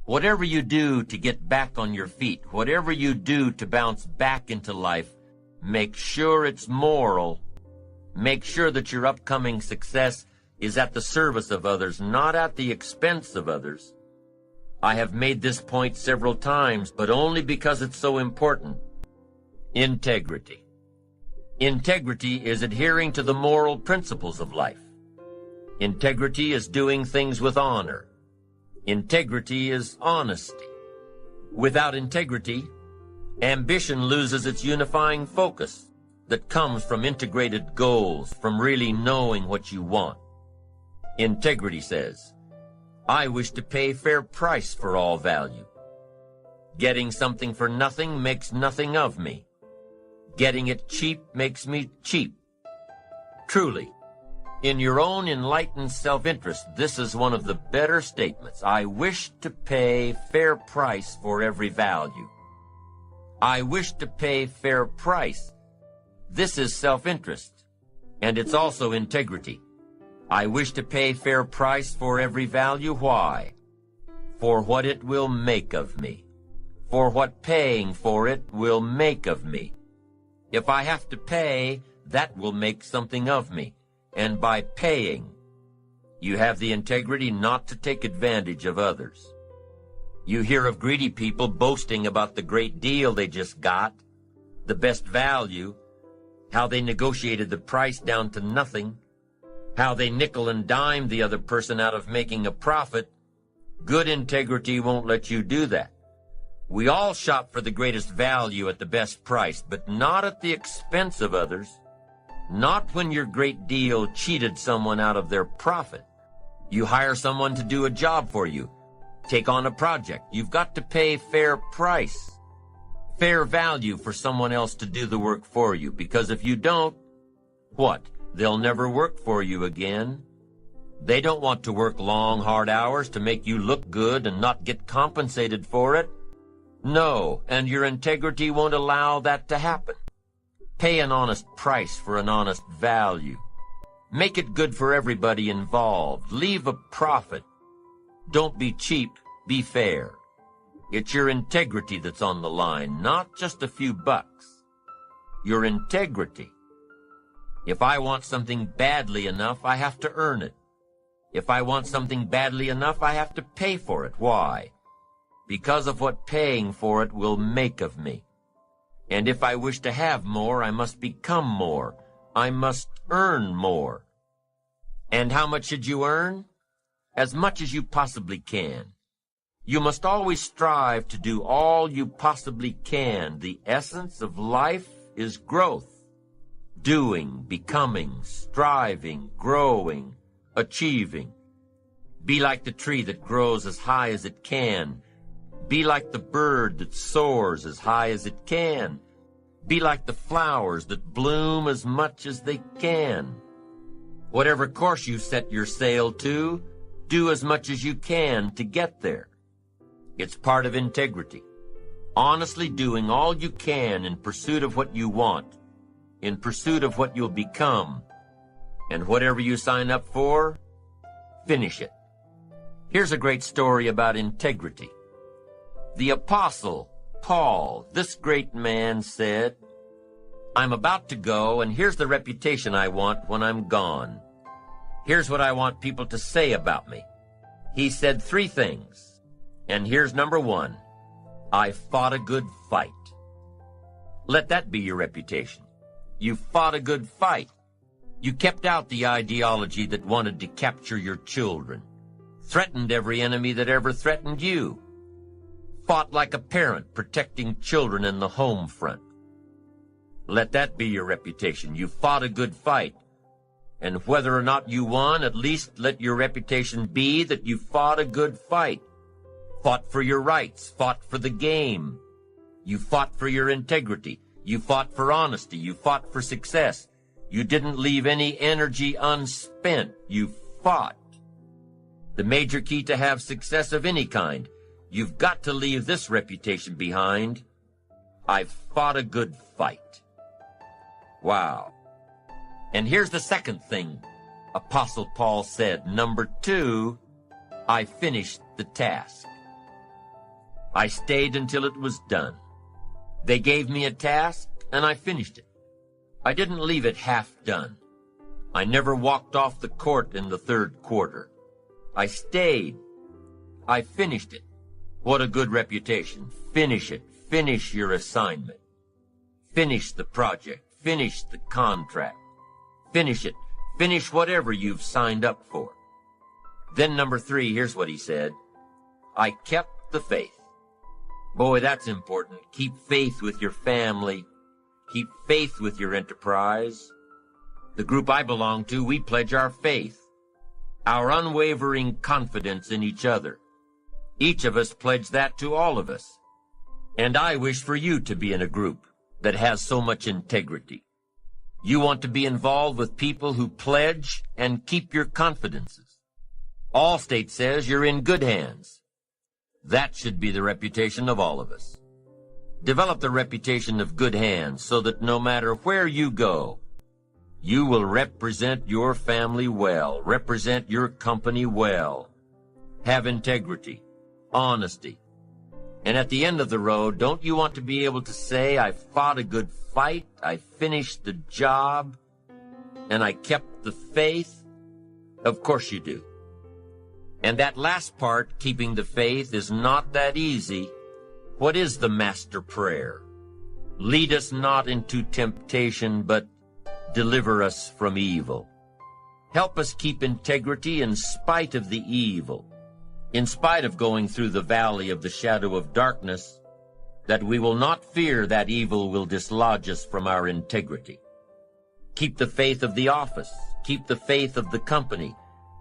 Whatever you do to get back on your feet, whatever you do to bounce back into life, make sure it's moral. Make sure that your upcoming success is at the service of others, not at the expense of others. I have made this point several times, but only because it's so important. Integrity. Integrity is adhering to the moral principles of life. Integrity is doing things with honor. Integrity is honesty. Without integrity, ambition loses its unifying focus that comes from integrated goals, from really knowing what you want. Integrity says, I wish to pay fair price for all value. Getting something for nothing makes nothing of me. Getting it cheap makes me cheap. Truly, in your own enlightened self-interest, this is one of the better statements. I wish to pay fair price for every value. I wish to pay fair price. This is self-interest, and it's also integrity. I wish to pay fair price for every value. Why? For what it will make of me. For what paying for it will make of me. If I have to pay, that will make something of me. And by paying, you have the integrity not to take advantage of others. You hear of greedy people boasting about the great deal they just got, the best value, how they negotiated the price down to nothing, how they nickel and dime the other person out of making a profit. Good integrity won't let you do that. We all shop for the greatest value at the best price, but not at the expense of others. Not when your great deal cheated someone out of their profit. You hire someone to do a job for you. Take on a project. You've got to pay fair price, fair value for someone else to do the work for you. Because if you don't, what? They'll never work for you again. They don't want to work long, hard hours to make you look good and not get compensated for it. No, and your integrity won't allow that to happen. Pay an honest price for an honest value. Make it good for everybody involved. Leave a profit. Don't be cheap, be fair. It's your integrity that's on the line, not just a few bucks. Your integrity. If I want something badly enough, I have to earn it. If I want something badly enough, I have to pay for it. Why? Because of what paying for it will make of me. And if I wish to have more, I must become more. I must earn more. And how much should you earn? As much as you possibly can. You must always strive to do all you possibly can. The essence of life is growth. Doing, becoming, striving, growing, achieving. Be like the tree that grows as high as it can. Be like the bird that soars as high as it can. Be like the flowers that bloom as much as they can. Whatever course you set your sail to, do as much as you can to get there. It's part of integrity. Honestly doing all you can in pursuit of what you want, in pursuit of what you'll become. And whatever you sign up for, finish it. Here's a great story about integrity. The Apostle Paul, this great man, said, I'm about to go, and here's the reputation I want when I'm gone. Here's what I want people to say about me. He said 3 things, and here's number 1. I fought a good fight. Let that be your reputation. You fought a good fight. You kept out the ideology that wanted to capture your children, threatened every enemy that ever threatened you, fought like a parent protecting children in the home front. Let that be your reputation. You fought a good fight. And whether or not you won, at least let your reputation be that you fought a good fight. Fought for your rights, fought for the game. You fought for your integrity. You fought for honesty. You fought for success. You didn't leave any energy unspent. You fought. The major key to have success of any kind, you've got to leave this reputation behind. I've fought a good fight. Wow. And here's the second thing Apostle Paul said. Number 2, I finished the task. I stayed until it was done. They gave me a task, and I finished it. I didn't leave it half done. I never walked off the court in the third quarter. I stayed. I finished it. What a good reputation. Finish it. Finish your assignment. Finish the project. Finish the contract. Finish it. Finish whatever you've signed up for. Then number 3, here's what he said. I kept the faith. Boy, that's important. Keep faith with your family. Keep faith with your enterprise. The group I belong to, we pledge our faith, our unwavering confidence in each other. Each of us pledge that to all of us. And I wish for you to be in a group that has so much integrity. You want to be involved with people who pledge and keep your confidences. Allstate says you're in good hands. That should be the reputation of all of us. Develop the reputation of good hands so that no matter where you go, you will represent your family well, represent your company well, have integrity, honesty. And at the end of the road, don't you want to be able to say, I fought a good fight, I finished the job, and I kept the faith? Of course you do. And that last part, keeping the faith, is not that easy. What is the master prayer? Lead us not into temptation, but deliver us from evil. Help us keep integrity in spite of the evil, in spite of going through the valley of the shadow of darkness, that we will not fear that evil will dislodge us from our integrity. Keep the faith of the office. Keep the faith of the company.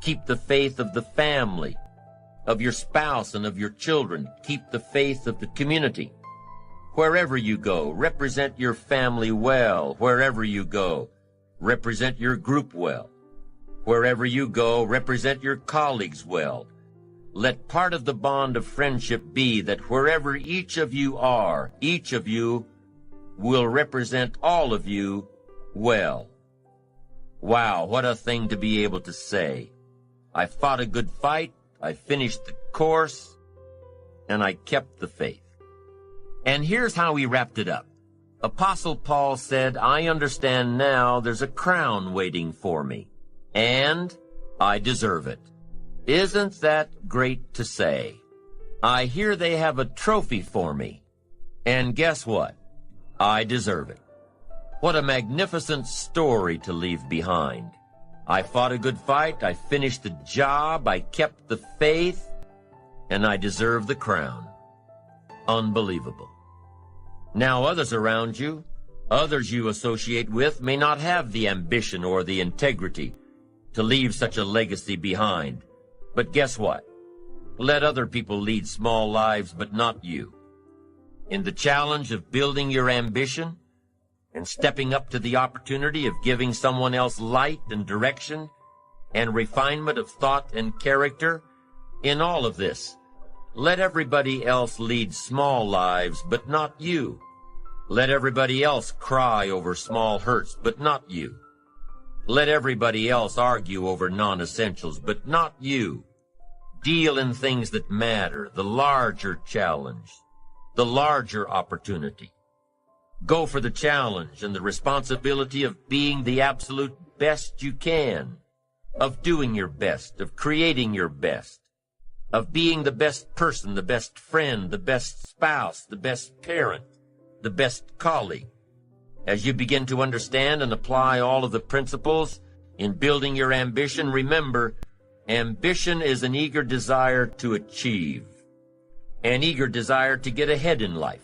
Keep the faith of the family, of your spouse and of your children. Keep the faith of the community. Wherever you go, represent your family well. Wherever you go, represent your group well. Wherever you go, represent your colleagues well. Let part of the bond of friendship be that wherever each of you are, each of you will represent all of you well. Wow, what a thing to be able to say. I fought a good fight, I finished the course, and I kept the faith. And here's how he wrapped it up. Apostle Paul said, I understand now there's a crown waiting for me, and I deserve it. Isn't that great to say? I hear they have a trophy for me, and guess what? I deserve it. What a magnificent story to leave behind. I fought a good fight, I finished the job, I kept the faith, and I deserve the crown. Unbelievable. Now others around you, others you associate with, may not have the ambition or the integrity to leave such a legacy behind. But guess what? Let other people lead small lives, but not you. In the challenge of building your ambition and stepping up to the opportunity of giving someone else light and direction and refinement of thought and character, in all of this, let everybody else lead small lives, but not you. Let everybody else cry over small hurts, but not you. Let everybody else argue over non-essentials, but not you. Deal in things that matter, the larger challenge, the larger opportunity. Go for the challenge and the responsibility of being the absolute best you can, of doing your best, of creating your best, of being the best person, the best friend, the best spouse, the best parent, the best colleague. As you begin to understand and apply all of the principles in building your ambition, remember, ambition is an eager desire to achieve, an eager desire to get ahead in life,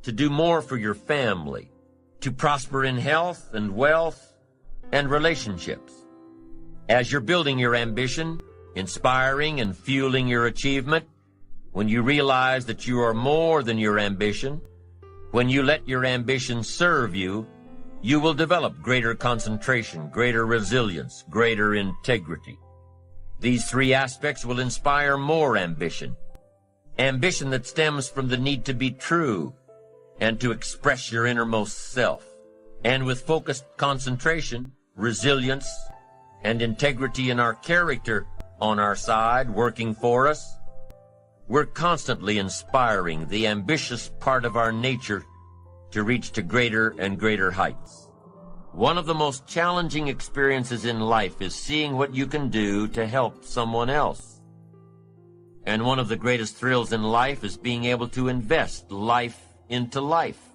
to do more for your family, to prosper in health and wealth and relationships. As you're building your ambition, inspiring and fueling your achievement, when you realize that you are more than your ambition, when you let your ambition serve you, you will develop greater concentration, greater resilience, greater integrity. These 3 aspects will inspire more ambition. Ambition that stems from the need to be true and to express your innermost self. And with focused concentration, resilience, and integrity in our character on our side, working for us, We're constantly inspiring the ambitious part of our nature to reach to greater and greater heights. One of the most challenging experiences in life is seeing what you can do to help someone else. And one of the greatest thrills in life is being able to invest life into life.